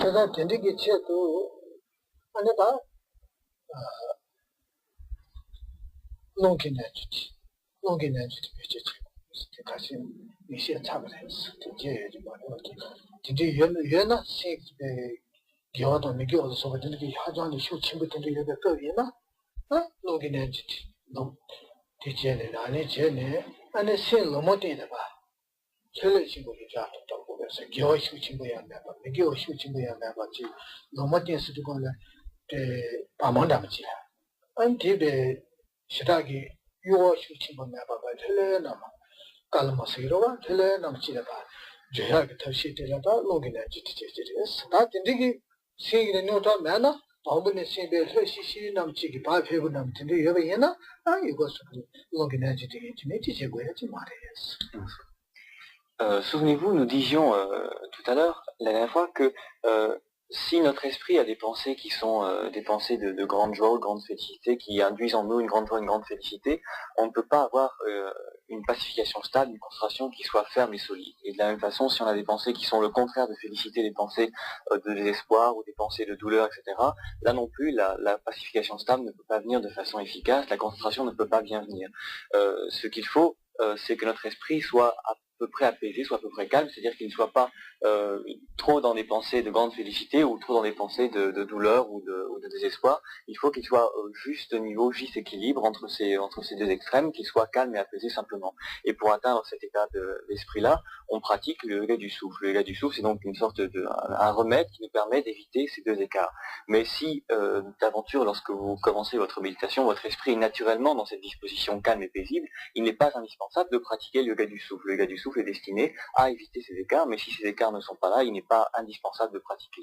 제가 된디기 쳐도 안에다 농기네 주지. 농기네 주지 배치 다시 이시에 참을했어. 이제 뭐 이제 연나 식에 겨도 미겨도 소비들이 하자니 쇼침부터 이게 거기나 농기네 주지. 농 대체는 안에 제네 안에 신로 못 되다 봐. 철의 친구를 잡았다고 보면서 겨우시고 친구야 내가 겨우시고 친구야 내가 지 너무 된스도 거는 아무나지 안 뒤에 시작이 요시고 친구 내가 봐 틀려나 깔마시로가 틀려나 지다 봐 제하게 다시 되려다 로그인해 지지지지스 다 된디기 생일에 노다 매나 아무는 생일 회시시 남치기 바페고 남친데 여배이나 이거 로그인해 지지지지 고야지 말이야. Souvenez-vous, nous disions tout à l'heure, la dernière fois, que si notre esprit a des pensées qui sont des pensées de grande joie ou de grande félicité, qui induisent en nous une grande joie, une grande félicité, on ne peut pas avoir une pacification stable, une concentration qui soit ferme et solide. Et de la même façon, si on a des pensées qui sont le contraire de félicité, des pensées de désespoir ou des pensées de douleur, etc., là non plus, la pacification stable ne peut pas venir de façon efficace, la concentration ne peut pas bien venir. Ce qu'il faut, c'est que notre esprit soit à peu près apaisé, soit à peu près calme, c'est-à-dire qu'il ne soit pas trop dans des pensées de grande félicité ou trop dans des pensées de douleur ou de désespoir. Il faut qu'il soit juste niveau, juste équilibre entre ces deux extrêmes, qu'il soit calme et apaisé simplement. Et pour atteindre cet état d'esprit-là, on pratique le yoga du souffle. Le yoga du souffle, c'est donc une sorte un remède qui nous permet d'éviter ces deux écarts. Mais si d'aventure, lorsque vous commencez votre méditation, votre esprit est naturellement dans cette disposition calme et paisible, il n'est pas indispensable de pratiquer le yoga du souffle. Le yoga du souffle est destiné à éviter ces écarts, mais si ces écarts ne sont pas là, il n'est pas indispensable de pratiquer.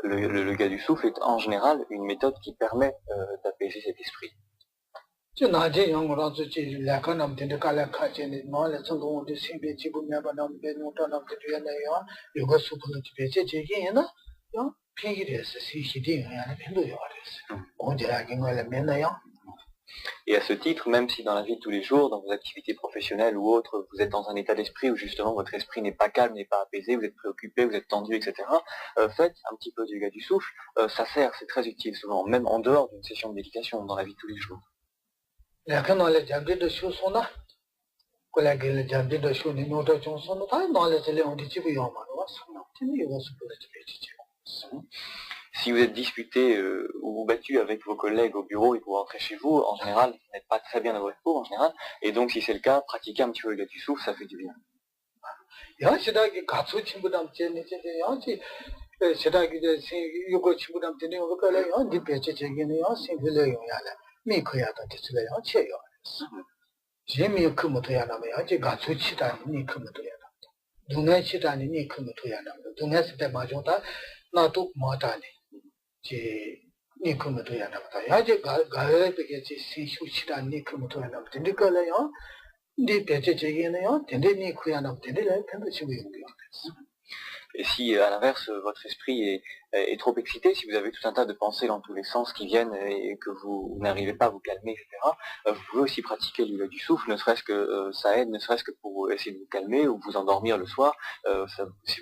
Le yoga du souffle est en général une méthode qui permet d'apaiser cet esprit. Et à ce titre, même si dans la vie de tous les jours, dans vos activités professionnelles ou autres, vous êtes dans un état d'esprit où justement votre esprit n'est pas calme, n'est pas apaisé, vous êtes préoccupé, vous êtes tendu, etc., faites un petit peu du yoga du souffle, ça sert, c'est très utile souvent, même en dehors d'une session de méditation, dans la vie de tous les jours. Si vous êtes disputé ou vous battu avec vos collègues au bureau et que vous rentrez chez vous, en général, vous n'êtes pas très bien dans votre peau, en général, et donc si c'est le cas, pratiquer un petit peu le yoga du souffle, ça fait du bien. Et si, à l'inverse, votre esprit est trop excité, si vous avez tout un tas de pensées dans tous les sens qui viennent et que vous n'arrivez pas à vous calmer, etc., vous pouvez aussi pratiquer le yoga du souffle, ne serait-ce que ça aide, ne serait-ce que pour essayer de vous calmer ou vous endormir le soir. Si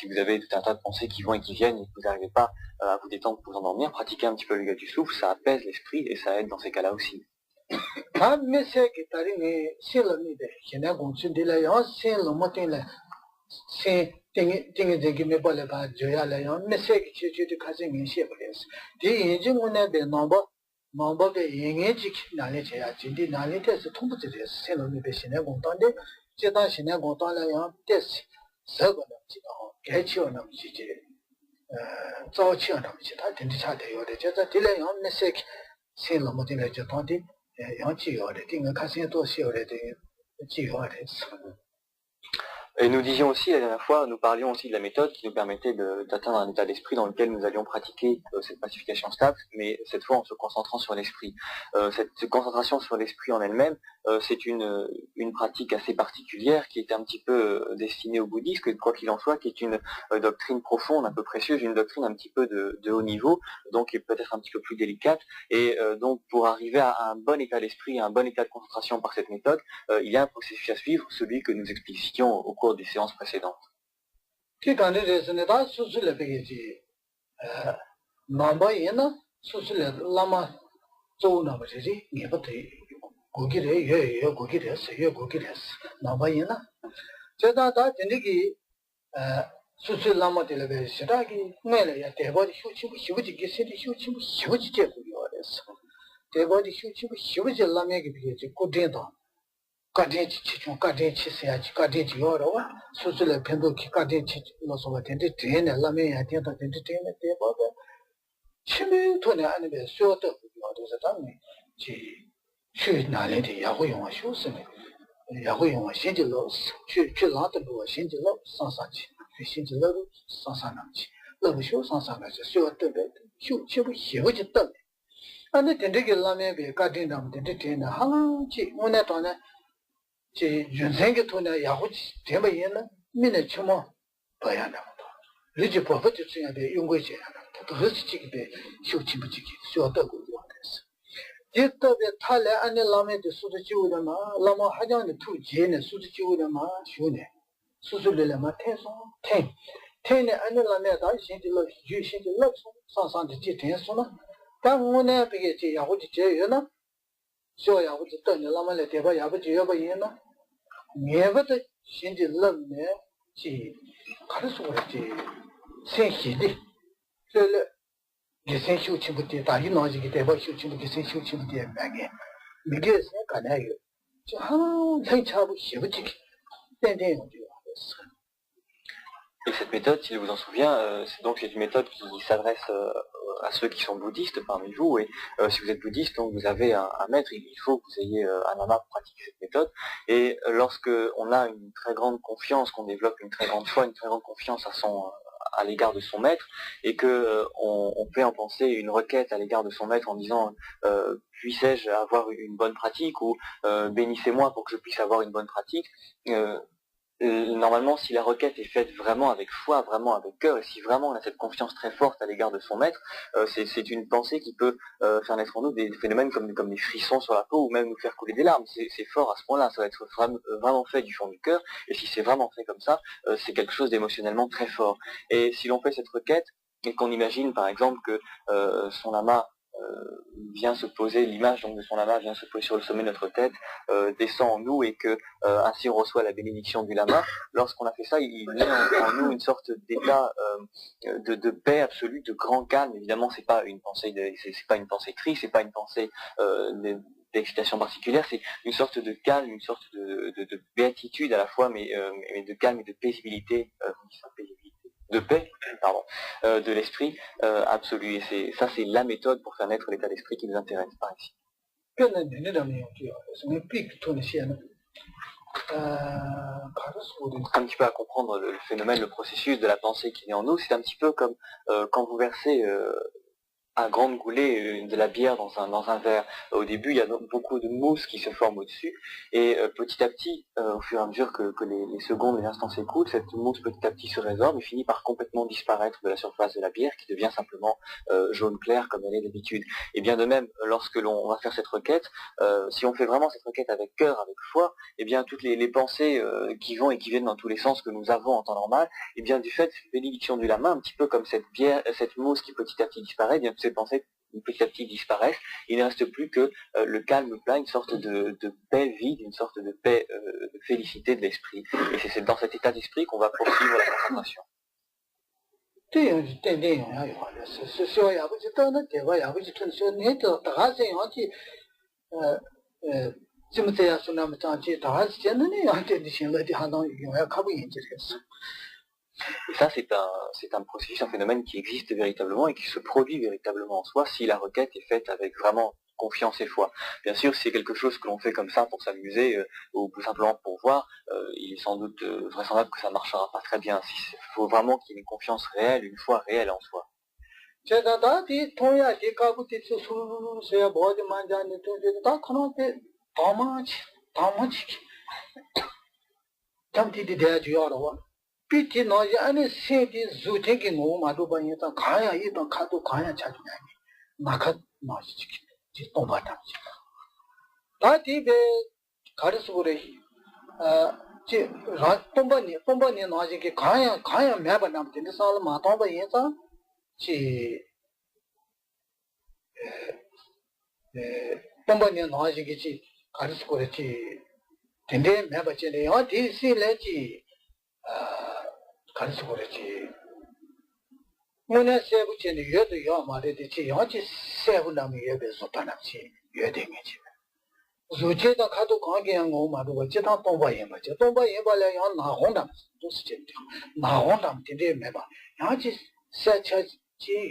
vous avez tout un tas de pensées qui vont et qui viennent et que vous n'arrivez pas à vous détendre pour vous endormir, pratiquer un petit peu le yoga du souffle, ça apaise l'esprit et ça aide dans ces cas-là aussi. Et nous disions aussi la dernière fois, nous parlions aussi de la méthode qui nous permettait d'atteindre un état d'esprit dans lequel nous allions pratiquer cette pacification stable, mais cette fois en se concentrant sur l'esprit. Cette concentration sur l'esprit en elle-même, c'est une pratique assez particulière qui est un petit peu destinée au bouddhisme, quoi qu'il en soit, qui est une doctrine profonde, un peu précieuse, une doctrine un petit peu de haut niveau, donc qui est peut-être un petit peu plus délicate. Et donc pour arriver à un bon état d'esprit, à un bon état de concentration par cette méthode, il y a un processus à suivre, celui que nous expliquions au cours des séances précédentes. 가진 치총 가진 치세야지 가진 지어라와 수술에 변도기 가진 치 노소가 된데 되네 라면야 된다 된데 되네 대바가 치매 돈에 아니면 쇼도 어디서 담니 지去哪里的야구용아 쇼스네 야구용아 신질로去哪的路신질로 상상치 신질로 상상남치 너무 쇼 상상가서 쇼도 쇼 쉬어지 때 안에 된데게 라면에 가진 담 된데 되네 하나치 오늘 돈에 제 윤생의 돈에 야구지 대바에는 민의 처모 봐야 한다고. 리지 버버지 중에 용거지 하나. 또 그렇지게 쇼치부지기 쇼다고 그랬어. 제때에 탈래 안에 라면에 수도 지우려마 라마 하장의 투제네 수도 지우려마 쇼네. 수술려마 태소 태네 안에 라면에 다 신질로 주신질로 상상의 지대소나 당원에 비게 제 야구지 제여나 쇼 야구지 떠네 라마에 대바 야구지 여바이나 예버도 신지 럼네 지 가르쳐 그랬지 생시디 그래 예생 쇼치부터 다 이나지게 대바 쇼치부터 예생 쇼치부터 매게 미게 생각나요 저 생차부 쉬부지 땡땡 Et cette méthode, s'il vous en souvient, c'est une méthode qui s'adresse à ceux qui sont bouddhistes parmi vous. Et si vous êtes bouddhiste, donc vous avez un maître, il faut que vous ayez un lama pour pratiquer cette méthode. Et lorsque on a une très grande confiance, qu'on développe une très grande foi, une très grande confiance à l'égard de son maître, et que on fait en penser une requête à l'égard de son maître en disant puissais-je avoir une bonne pratique ou bénissez-moi pour que je puisse avoir une bonne pratique. Normalement, si la requête est faite vraiment avec foi, vraiment avec cœur, et si vraiment on a cette confiance très forte à l'égard de son maître, c'est une pensée qui peut faire naître en nous des phénomènes comme des frissons sur la peau ou même nous faire couler des larmes. C'est fort à ce point-là, ça va être vraiment fait du fond du cœur, et si c'est vraiment fait comme ça, c'est quelque chose d'émotionnellement très fort. Et si l'on fait cette requête, et qu'on imagine par exemple que son lama vient se poser, l'image donc de son lama vient se poser sur le sommet de notre tête, descend en nous et que ainsi on reçoit la bénédiction du lama. Lorsqu'on a fait ça, il met en nous une sorte d'état de paix absolue, de grand calme. Évidemment, c'est pas une pensée triste, c'est pas une pensée d'excitation particulière, c'est une sorte de calme, une sorte de béatitude à la fois, mais de calme et de paisibilité, de paix, pardon, de l'esprit absolu. Et c'est la méthode pour faire naître l'état d'esprit qui nous intéresse par ici. Un petit peu à comprendre le phénomène, le processus de la pensée qui est en nous, c'est un petit peu comme quand vous versez à grande goulée de la bière dans un verre. Au début, il y a beaucoup de mousse qui se forme au-dessus, et petit à petit, au fur et à mesure que les secondes, les instants s'écoulent, cette mousse petit à petit se résorbe et finit par complètement disparaître de la surface de la bière, qui devient simplement jaune clair comme elle est d'habitude. Et bien de même, lorsque l'on va faire cette requête, si on fait vraiment cette requête avec cœur, avec foi, et bien toutes les pensées qui vont et qui viennent dans tous les sens que nous avons en temps normal, et bien du fait de cette bénédiction du lama, un petit peu comme cette bière, cette mousse qui petit à petit disparaît, bien ces pensées petit à petit disparaissent, il ne reste plus que le calme plat, une sorte de paix vide, une sorte de paix, de félicité de l'esprit. Et c'est dans cet état d'esprit qu'on va poursuivre la concentration. Et ça, c'est un processus, un phénomène qui existe véritablement et qui se produit véritablement en soi si la requête est faite avec vraiment confiance et foi. Bien sûr, si c'est quelque chose que l'on fait comme ça pour s'amuser ou tout simplement pour voir, il est sans doute vraisemblable que ça ne marchera pas très bien. Il faut vraiment qu'il y ait une confiance réelle, une foi réelle en soi. PT no ya ne se di zu te ki ngo ma do ba yin ta kha ya yi ta kha to kha ya cha ju na ni na kha ma chi chi ji to ba ta chi ta ti be ga ri su re ji ra to ba ni na ji ki kha ya me ba na de sa la ma to ba yin ta chi to ba ni na ji ki chi ga ri su re chi den de me ba chi le ya di si le chi 간수 그랬지. 오늘 세부체는 여도 여 말이지 영지 세부 남이 여배서 반납지 여댕이지. 조제다 가도 관계한 거 말도 어쨌다 동바에 맞죠. 동바에 발에 양 나홍담 도스지. 나홍담 되게 매봐. 영지 세처지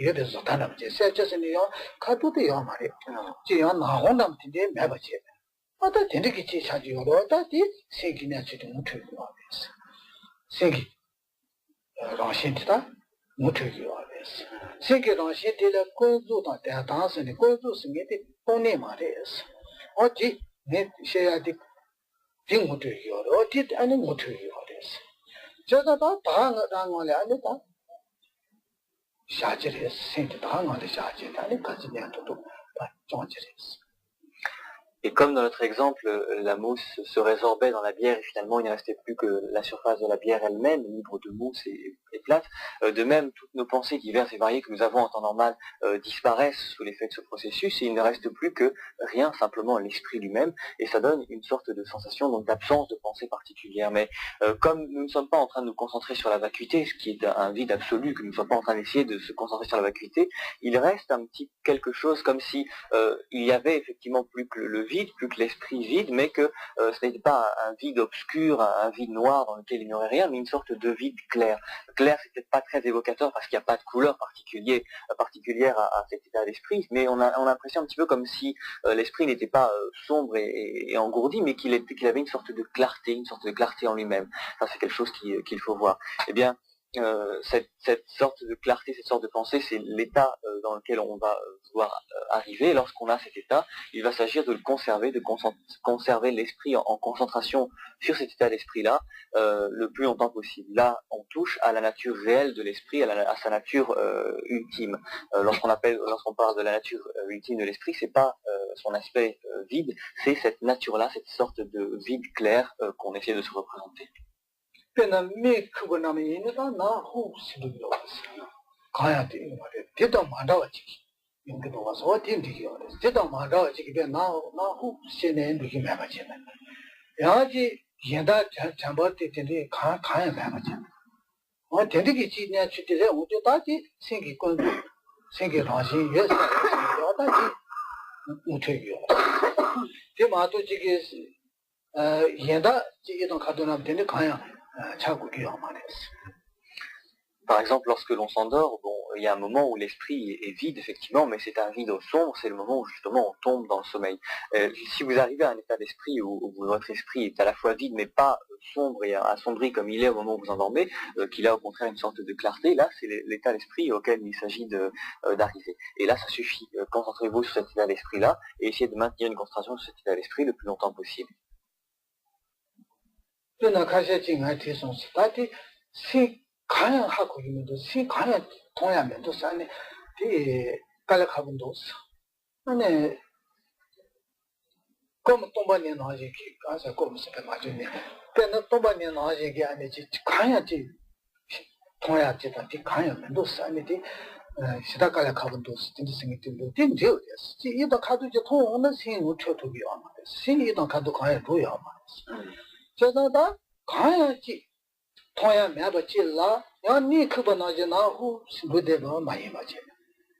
여배서 반납지. 세처스는 여 가도도 여 말이. 지양 나홍담 되게 매봐지. 어떤 되게 지 사지요. 어디 세기냐 지도 못 들고 와서. 세기 랑신이다 못하기 와서 세계 랑신들의 권주다 대단선의 권주성에 돈이 말이었어 어디 내 셔야지 빙 못하기 어디 아니 못하기 와서 제가 다 당을 아니다 샤지를 생기 당을 샤지 아니 같이 내도 정지했어. Et comme dans notre exemple, la mousse se résorbait dans la bière et finalement il ne restait plus que la surface de la bière elle-même, libre de mousse et plate, de même toutes nos pensées diverses et variées que nous avons en temps normal disparaissent sous l'effet de ce processus et il ne reste plus que rien, simplement l'esprit lui-même, et ça donne une sorte de sensation donc d'absence de pensée particulière. Mais comme nous ne sommes pas en train de nous concentrer sur la vacuité, ce qui est un vide absolu, que nous ne sommes pas en train d'essayer de se concentrer sur la vacuité, il reste un petit quelque chose comme si il y avait effectivement plus que le vide, plus que l'esprit vide, mais que ce n'était pas un vide obscur, un vide noir dans lequel il n'y aurait rien, mais une sorte de vide clair. Clair, c'est peut-être pas très évocateur parce qu'il n'y a pas de couleur particulière à cet état d'esprit, mais on a l'impression un petit peu comme si l'esprit n'était pas sombre et engourdi, mais qu'il avait une sorte de clarté en lui-même. Ça, c'est quelque chose qu'il faut voir. Eh bien, cette sorte de clarté, cette sorte de pensée, c'est l'état dans lequel on va pouvoir arriver. Lorsqu'on a cet état, il va s'agir de le conserver, de conserver l'esprit en concentration sur cet état d'esprit-là le plus longtemps possible. Là, on touche à la nature réelle de l'esprit, à sa nature ultime. Lorsqu'on parle de la nature ultime de l'esprit, c'est pas son aspect vide, c'est cette nature-là, cette sorte de vide clair qu'on essaie de se représenter. 그나 메크고나면 얘네가 나 호스도 왔어요. 가야 돼 말이야. 대도 많아가지. 인도 와서 어딘지요. 대도 많아가지. 그게 나 호스네 느낌 해봐지. 야지 얘다 잠버 때인데 가야 해봐지. 되게 지냐 주들에 어디 다지 생기 건도 생기 다시 예서 다지 못해요. 대마도 지게 얘다 지게도 가도나 되는데 가야 Par exemple, lorsque l'on s'endort, bon, il y a un moment où l'esprit est vide, effectivement, mais c'est un vide sombre, c'est le moment où justement on tombe dans le sommeil. Si vous arrivez à un état d'esprit où votre esprit est à la fois vide, mais pas sombre et assombri comme il est au moment où vous endormez, qu'il a au contraire une sorte de clarté, là c'est l'état d'esprit auquel il s'agit d'arriver. Et là ça suffit, concentrez-vous sur cet état d'esprit-là et essayez de maintenir une concentration sur cet état d'esprit le plus longtemps possible. 그나 가셔진 대송스 다티 시 가야 하고 있는데 시 가야 동야면도 산에 디 깔락하고도 없어. 아니 como tomban에 나지 가서 como 세 맞으네. 근데 tomban에 나지게 아니지 가야지 동야지다 디 가야면도 산에 디 시다 깔락하고도 진짜 생겼는데 딘데요. 이도 가도 이제 통하는 생을 쳐도기 아마. 신이도 가도 가야 도야 아마. 저다다 가야지 통야 매버질라 야니 그번하지 나후 신부대가 많이 맞지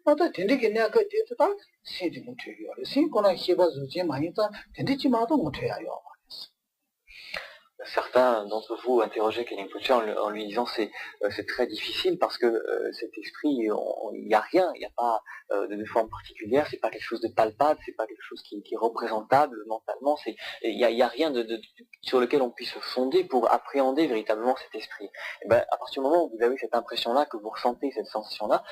나도 된되게 내가 그 데이터다 신지 못해요 신고나 희바주지 많이 다 된되지 마도 못해요 certains d'entre vous interrogeaient Kenny Pocher en lui disant c'est très difficile parce que cet esprit, il n'y a rien, il n'y a pas de forme particulière, c'est pas quelque chose de palpable, c'est pas quelque chose qui est représentable mentalement, il y a rien sur lequel on puisse se fonder pour appréhender véritablement cet esprit. Et ben, à partir du moment où vous avez cette impression-là, que vous ressentez cette sensation-là,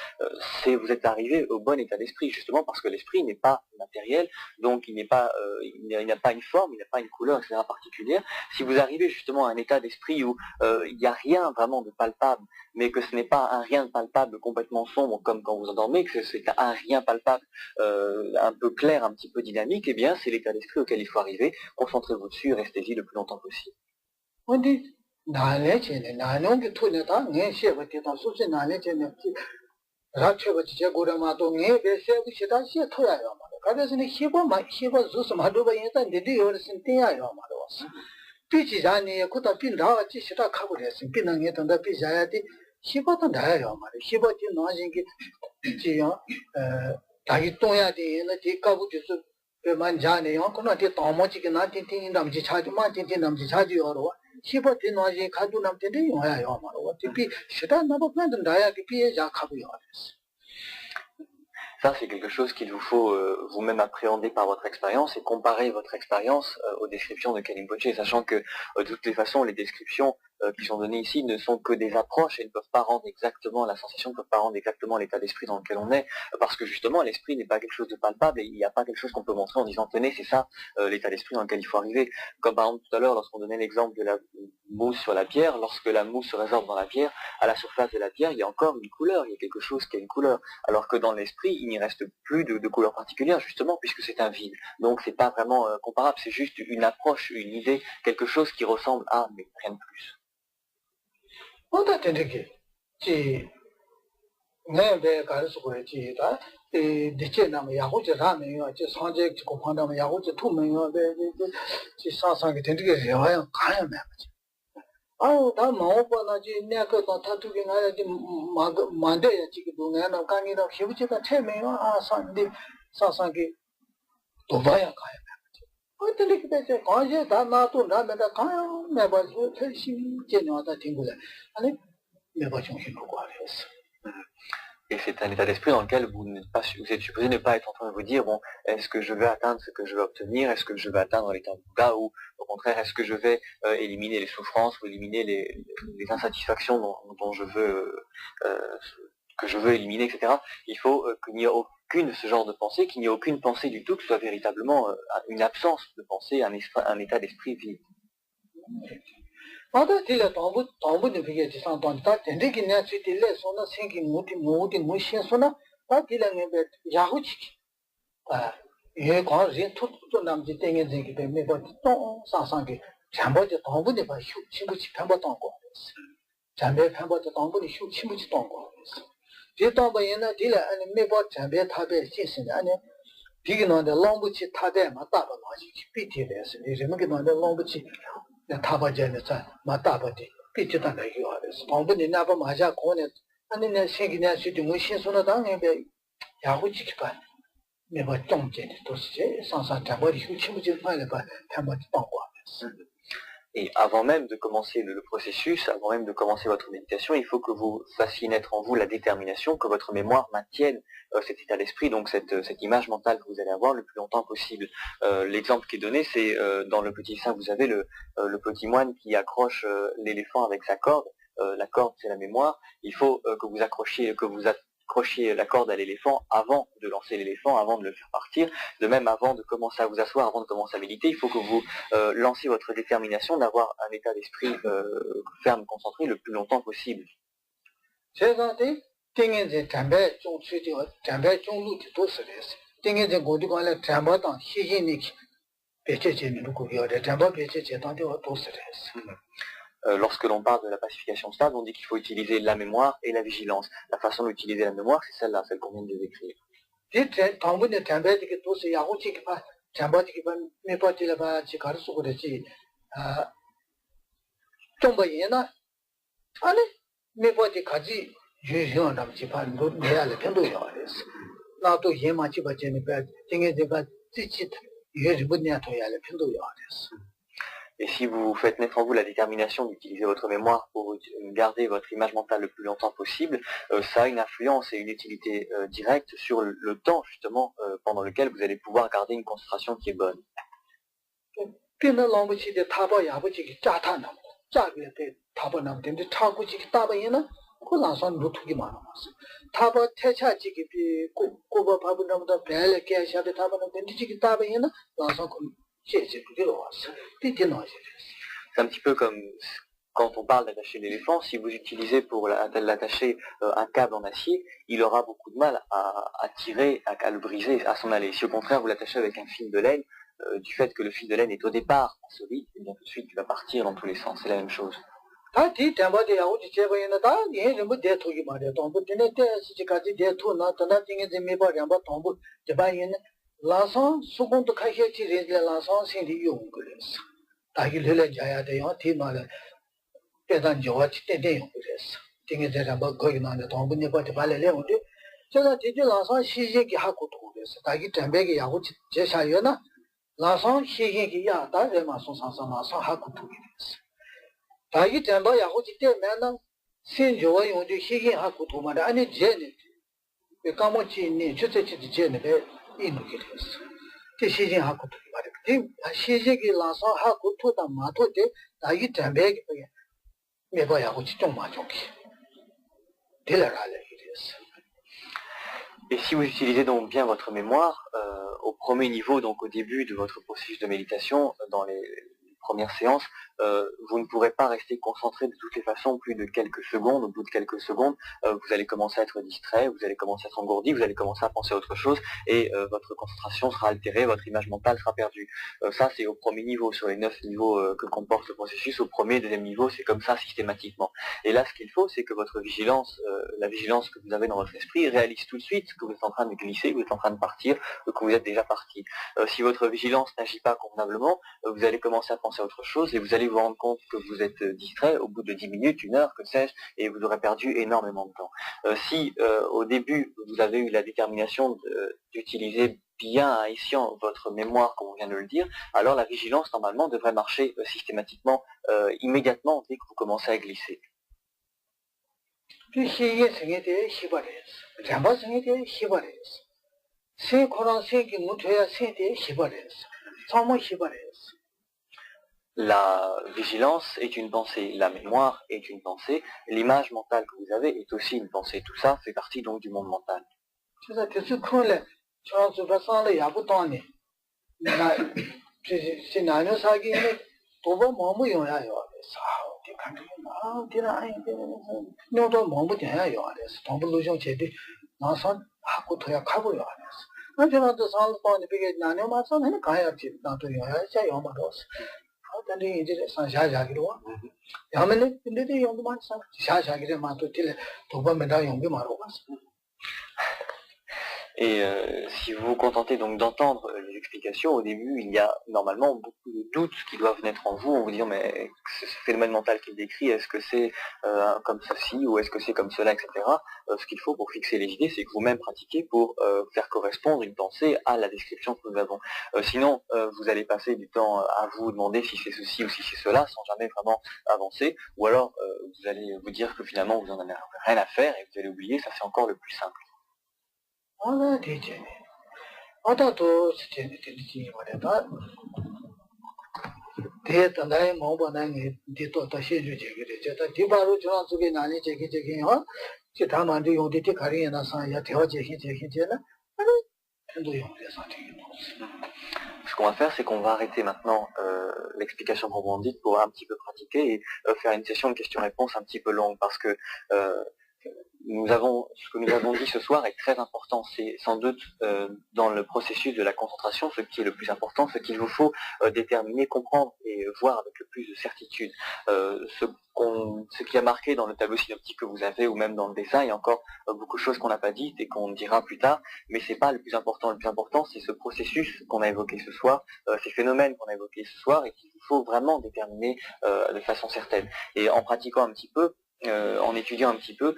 vous êtes arrivé au bon état d'esprit, justement parce que l'esprit n'est pas matériel, donc il n'a pas une forme, il n'a pas une couleur, etc. particulière. Si vous arrivez justement à un état d'esprit où il n'y a rien vraiment de palpable, mais que ce n'est pas un rien de palpable complètement sombre comme quand vous endormez, que c'est un rien palpable un peu clair, un petit peu dynamique, eh bien c'est l'état d'esprit auquel il faut arriver. Concentrez-vous dessus et restez-y le plus longtemps possible. 피지자니 고다 빈다지 시다 카고레스 빈능에 던다 피자야디 시바도 나야요 말이 시바디 노아진기 지요 다기 동야디는 디카부지스 베만 자네요 코나디 도모지게 나틴틴 남지 차주만 틴틴 남지 차주요로 시바디 노아지 가두 남텐데 요야요 말로 티피 시다 나보 plan든 다야기 피에자 카고요. Ça, c'est quelque chose qu'il vous faut vous-même appréhender par votre expérience et comparer votre expérience aux descriptions de Kalimpoche, sachant que de toutes les façons, les descriptions qui sont données ici ne sont que des approches et ne peuvent pas rendre exactement la sensation, ne peuvent pas rendre exactement l'état d'esprit dans lequel on est, parce que justement, l'esprit n'est pas quelque chose de palpable et il n'y a pas quelque chose qu'on peut montrer en disant, tenez, c'est ça l'état d'esprit dans lequel il faut arriver. Comme par exemple tout à l'heure, lorsqu'on donnait l'exemple de la mousse sur la pierre, lorsque la mousse se résorbe dans la pierre, à la surface de la pierre, il y a encore une couleur, il y a quelque chose qui a une couleur, alors que dans l'esprit, il n'y reste plus de couleur particulière, justement, puisque c'est un vide. Donc c'est pas vraiment comparable, c'est juste une approche, une idée, quelque chose qui ressemble à, mais rien de plus. 아우 다 먹어봐나지 내가 또 타투기 나야지 만대야 지금 동네는 강이라 희부지가 채매요 아 산디 사상기 도바야 가야 어떻게 그때 거기에 다 나도 나면다 가요 내가 열심히 제녀다 tingula 아니 내가 정신 놓고 알았어. Et c'est un état d'esprit dans lequel vous êtes supposé ne pas être en train de vous dire, bon, est-ce que je vais atteindre ce que je veux obtenir, est-ce que je vais atteindre l'état de Bouddha, ou au contraire, est-ce que je vais éliminer les souffrances ou éliminer les insatisfactions dont je veux, que je veux éliminer, etc. Il faut qu'il n'y ait aucune de ce genre de pensée, qu'il n'y ait aucune pensée du tout, que ce soit véritablement une absence de pensée, un état d'esprit vide. 맞아, 뒤에 동부는 그게 지상돈 다 된대기 내가 뒤에 손나 생기 모디 무신소나 다 뒤에는 야후치기 예 과제 투투 남지 땡겨지기 때문에 또 상상기 잠버지 동부는 봐 친구치 편버던 거 잠배 편버던 동부는 친구치 동거 뒤에 동부에는 뒤에 아니 매버 잠배 타배 신신데 아니 뒤에 너한테 롱부치 타대 맞다 봐 가지고 비티에서 이제는 너한테 롱부치 타바제는 마타바디 피치다가 이거 알았어. 동분이 나봐 맞아 고네 아니네 생기냐 시도 무신소나 당에 야후지기가 내가 정제도 도시제 상상 잡아리 휴치무지 파이를 봐 한번 닦고 알았어. Et avant même de commencer le processus, avant même de commencer votre méditation, il faut que vous fassiez naître en vous la détermination, que votre mémoire maintienne cet état d'esprit, donc cette image mentale que vous allez avoir le plus longtemps possible. L'exemple qui est donné, c'est dans le petit sein, vous avez le petit moine qui accroche l'éléphant avec sa corde. La corde, c'est la mémoire. Il faut que vous accrochiez la corde à l'éléphant avant de lancer l'éléphant, avant de le faire partir. De même, avant de commencer à vous asseoir, avant de commencer à méditer, il faut que vous lanciez votre détermination d'avoir un état d'esprit ferme, concentré le plus longtemps possible. Lorsque l'on parle de la pacification stable, on dit qu'il faut utiliser la mémoire et la vigilance. La façon d'utiliser la mémoire, c'est celle-là, celle qu'on vient de décrire. Et si vous faites naître en vous la détermination d'utiliser votre mémoire pour garder votre image mentale le plus longtemps possible, ça a une influence et une utilité directe sur le temps justement pendant lequel vous allez pouvoir garder une concentration qui est bonne. C'est un petit peu comme quand on parle d'attacher l'éléphant, si vous utilisez pour l'attacher un câble en acier, il aura beaucoup de mal à tirer, à le briser, à s'en aller. Si au contraire vous l'attachez avec un fil de laine, du fait que le fil de laine est au départ solide, et bien tout de suite il va partir dans tous les sens, c'est la même chose. Et si vous utilisez donc bien votre mémoire, au premier niveau, donc au début de votre processus de méditation, dans les premières séances, vous ne pourrez pas rester concentré de toutes les façons plus de quelques secondes. Au bout de quelques secondes, vous allez commencer à être distrait, vous allez commencer à être engourdi, vous allez commencer à penser à autre chose et votre concentration sera altérée, votre image mentale sera perdue. Ça, c'est au premier niveau. Sur les 9 niveaux que comporte le processus, au premier et deuxième niveau, c'est comme ça systématiquement. Et là, ce qu'il faut, c'est que votre vigilance, la vigilance que vous avez dans votre esprit, réalise tout de suite que vous êtes en train de glisser, que vous êtes en train de partir, que vous êtes déjà parti. Si votre vigilance n'agit pas convenablement, vous allez commencer à penser à autre chose et vous allez vous rendre compte que vous êtes distrait au bout de 10 minutes, 1 heure, que sais-je, et vous aurez perdu énormément de temps. Si au début vous avez eu la détermination d'utiliser bien à escient votre mémoire, comme on vient de le dire, alors la vigilance normalement devrait marcher systématiquement, immédiatement dès que vous commencez à glisser. La vigilance est une pensée, la mémoire est une pensée, l'image mentale que vous avez est aussi une pensée. Tout ça fait partie donc du monde mental. Et si vous vous contentez donc d'entendre les explications, au début, il y a normalement beaucoup de doutes qui doivent naître en vous en vous disant mais ce phénomène mental qu'il décrit, est-ce que c'est comme ceci ou est-ce que c'est comme cela, etc. Ce qu'il faut pour fixer les idées, c'est que vous-même pratiquez pour faire correspondre une pensée à la description que nous avons. Sinon, vous allez passer du temps à vous demander si c'est ceci ou si c'est cela, sans jamais vraiment avancer, ou alors vous allez vous dire que finalement vous n'en avez rien à faire et vous allez oublier, ça c'est encore le plus simple. Ce qu'on va faire, c'est qu'on va arrêter maintenant l'explication proprement dite pour un petit peu pratiquer et faire une session de questions-réponses un petit peu longue parce que ce que nous avons dit ce soir est très important. C'est sans doute dans le processus de la concentration ce qui est le plus important, ce qu'il vous faut déterminer, comprendre et voir avec le plus de certitude. Ce qui a marqué dans le tableau synoptique que vous avez ou même dans le dessin, il y a encore beaucoup de choses qu'on n'a pas dites et qu'on dira plus tard, mais c'est pas le plus important. Le plus important, c'est ce processus qu'on a évoqué ce soir, ces phénomènes qu'on a évoqués ce soir et qu'il faut vraiment déterminer de façon certaine. Et en pratiquant un petit peu, en étudiant un petit peu,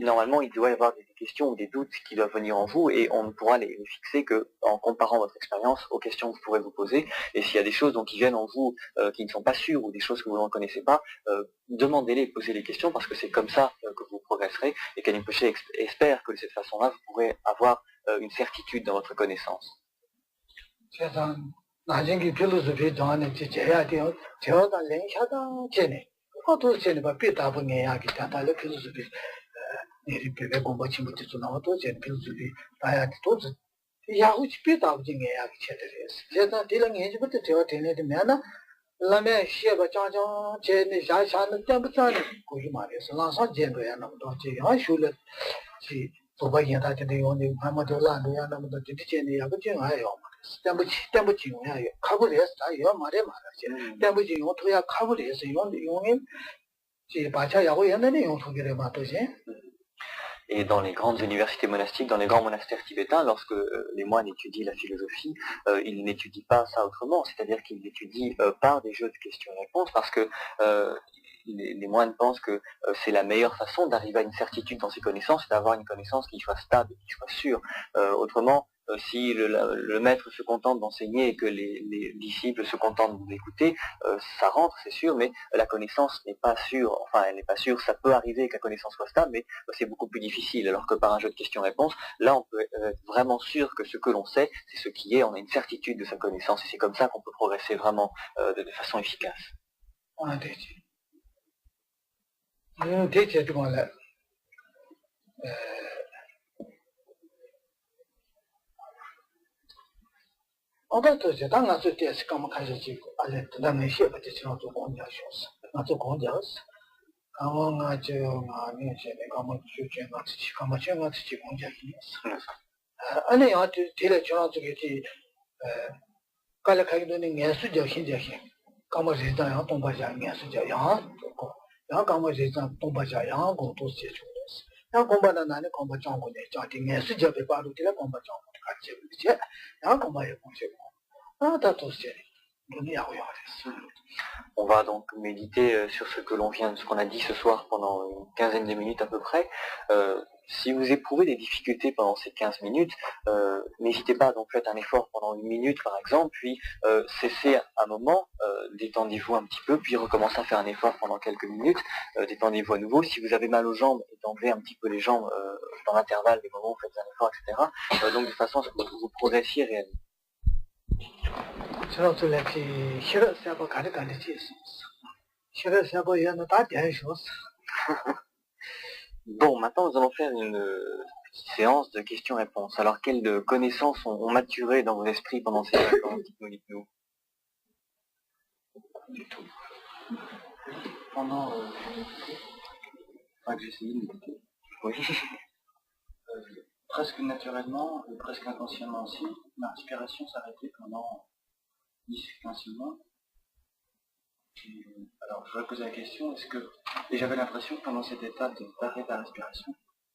normalement il doit y avoir des questions ou des doutes qui doivent venir en vous et on ne pourra les fixer qu'en comparant votre expérience aux questions que vous pourrez vous poser. Et s'il y a des choses qui viennent en vous qui ne sont pas sûres ou des choses que vous ne connaissez pas, demandez-les, posez les questions parce que c'est comme ça que vous progresserez et qu'Annie Pochet espère que de cette façon-là vous pourrez avoir une certitude dans votre connaissance. 나중에 필로소피 전에 제야 돼요. 제가 랭샤다 전에 어떤 전에 봐 비다 보니 야기 다달에 필로소피 내리 배배 공부치 못해서 나와도 제 필로소피 다야 또 야후치 비다 보니 야기 체들이었어. 제가 딜랑 해지부터 제가 되는데 면은 라면 시에가 짜장 제네 자샤는 때부터 고기 말이었어. 나서 제도야 나도 제가 슈를 지 도바이야 다들 오늘 아무도 라도야 나도 디디제네 야고 정아요. 但不进呀，卡不来，咱也买的买了些。但不进用头呀，卡不来是用这把钱也会原来的用出去的嘛，都行。 Et dans les grandes universités monastiques, dans les grands monastères tibétains, lorsque les moines étudient la philosophie, ils n'étudient pas ça autrement, c'est-à-dire qu'ils l'étudient par des jeux de questions-réponses, parce que les moines pensent que c'est la meilleure façon d'arriver à une certitude dans ses connaissances, c'est d'avoir une connaissance qui soit stable, qui soit sûre. Autrement, si le maître se contente d'enseigner et que les disciples se contentent d'écouter, ça rentre, c'est sûr, mais la connaissance n'est pas sûre. Enfin, elle n'est pas sûre, ça peut arriver que la connaissance soit stable, mais c'est beaucoup plus difficile. Alors que par un jeu de questions-réponses, là, on peut être vraiment sûr que ce que l'on sait, c'est ce qui est, on a une certitude de sa connaissance, et c'est comme ça qu'on peut progresser vraiment de façon efficace. En fait, c'est dans la société, c'est comme quand je dis, allez, dans les chiens, c'est un peu comme des choses. Un peu comme des choses. Quand on a dit, on a mis, c'est comme tu tiens, comme tu as dit, comme des choses. Allez, on a dit, les gens qui disent, quand les gens qui disent, c'est des choses, comme les gens qui tombent à rien, c'est des gens, comme les gens qui tombent à rien, qu'on tous ces choses. Quand on va dans les combats, on connaît, c'est des choses, c'est pas tout les combats, on va donc méditer sur ce que l'on vient, ce qu'on a dit ce soir pendant une quinzaine de minutes à peu près. Si vous éprouvez des difficultés pendant ces 15 minutes, n'hésitez pas, donc faites un effort pendant une minute par exemple, puis cessez un moment, détendez-vous un petit peu, puis recommencez à faire un effort pendant quelques minutes, détendez-vous à nouveau. Si vous avez mal aux jambes, étendez un petit peu les jambes dans l'intervalle des moments où vous faites un effort, etc. Donc de façon à ce que vous progressiez réellement. Bon, maintenant nous allons faire une petite séance de questions-réponses. Alors, quelles connaissances ont maturé dans vos esprits pendant ces vacances? Dites-nous. Du tout. Pendant que j'ai essayé de méditer, Oui. presque naturellement, et presque inconsciemment aussi, ma respiration s'arrêtait pendant 10-15 secondes. Alors, je vais poser la question, et j'avais l'impression que pendant cet état d'arrêt de la respiration,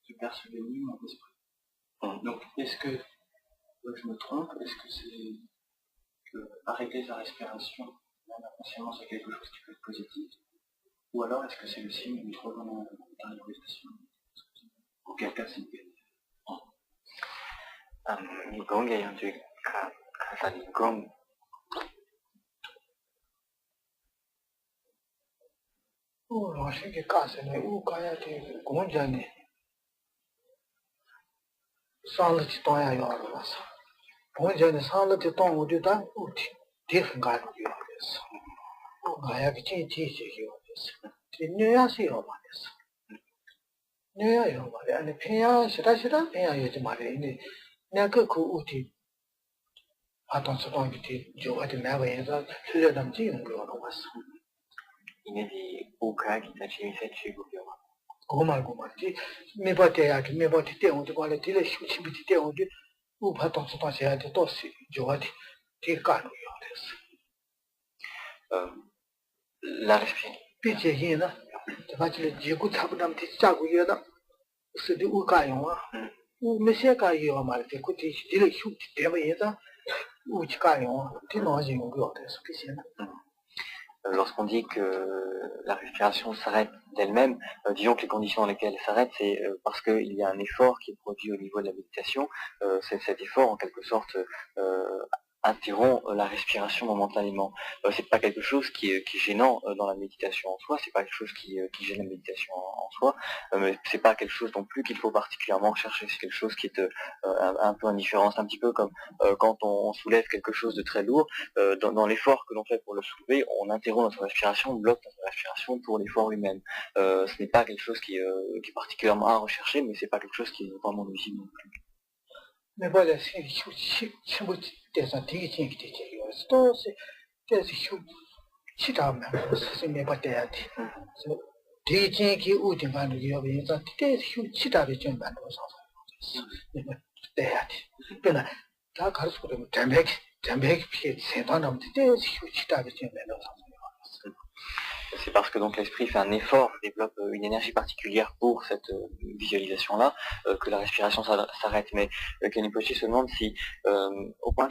je percevais mieux mon esprit. Donc, est-ce que je me trompe? Est-ce que c'est que arrêter sa respiration, même inconsciemment, c'est quelque chose qui peut être positif? Ou alors, est-ce que c'est le signe d'une trop grande intériorisation? Auquel cas, c'est une pénible. Oh, je sais que casse, mais où quand il y a des gondjani, sans le temps, il y a ça. Gondjani, sans le temps, on dit dans outil, différent de ça. Il y a qui tient ça. C'est mieux à c'est au mal. Mieux à au mal. Et puis, c'est là, puis il y a du mal. Il y a que outil. Attention, je vois des merveilles, c'est le dame qui nous le voit. Il y a des Oka qui t'a chez vous. Gomal, mais pas théâtre, mais pas théâtre, on te voit les télé, je suis petit, on dit, ou pas tant de c'est à des tosses, je vois des canons. La respiration. Puis, là, tu vas te le dire, écoute, ça peut d'un petit sac où il y a c'est du Oukayon, ou monsieur Kayo, mal, écoute, il est chou, tu es ou Kayon, tu n'as pas eu ce que c'est. Lorsqu'on dit que la respiration s'arrête d'elle-même, disons que les conditions dans lesquelles elle s'arrête, c'est parce qu'il y a un effort qui est produit au niveau de la méditation. Cet effort, en quelque sorte, interrompt la respiration momentanément. C'est pas quelque chose qui est gênant dans la méditation en soi, c'est pas quelque chose qui gêne la méditation en soi, mais c'est pas quelque chose non plus qu'il faut particulièrement chercher, c'est quelque chose qui est un peu indifférent. C'est un petit peu comme quand on soulève quelque chose de très lourd, dans l'effort que l'on fait pour le soulever, on interrompt notre respiration, on bloque notre respiration pour l'effort lui-même. Ce n'est pas quelque chose qui est particulièrement à rechercher, mais c'est pas quelque chose qui est vraiment nuisible non plus. Mais voilà, c'est des antiques qui étaient là. C'est qui t'a même, c'est mais pas des antiques. Des gens qui ont des gens qui ont des gens qui t'a des gens qui ont des antiques. Ben là, là, quand je suis Jambec, puis c'est un homme qui t'a des gens C'est parce que donc l'esprit fait un effort, développe une énergie particulière pour cette visualisation-là, que la respiration s'arrête. Mais Kenny Pochi se demande si, au point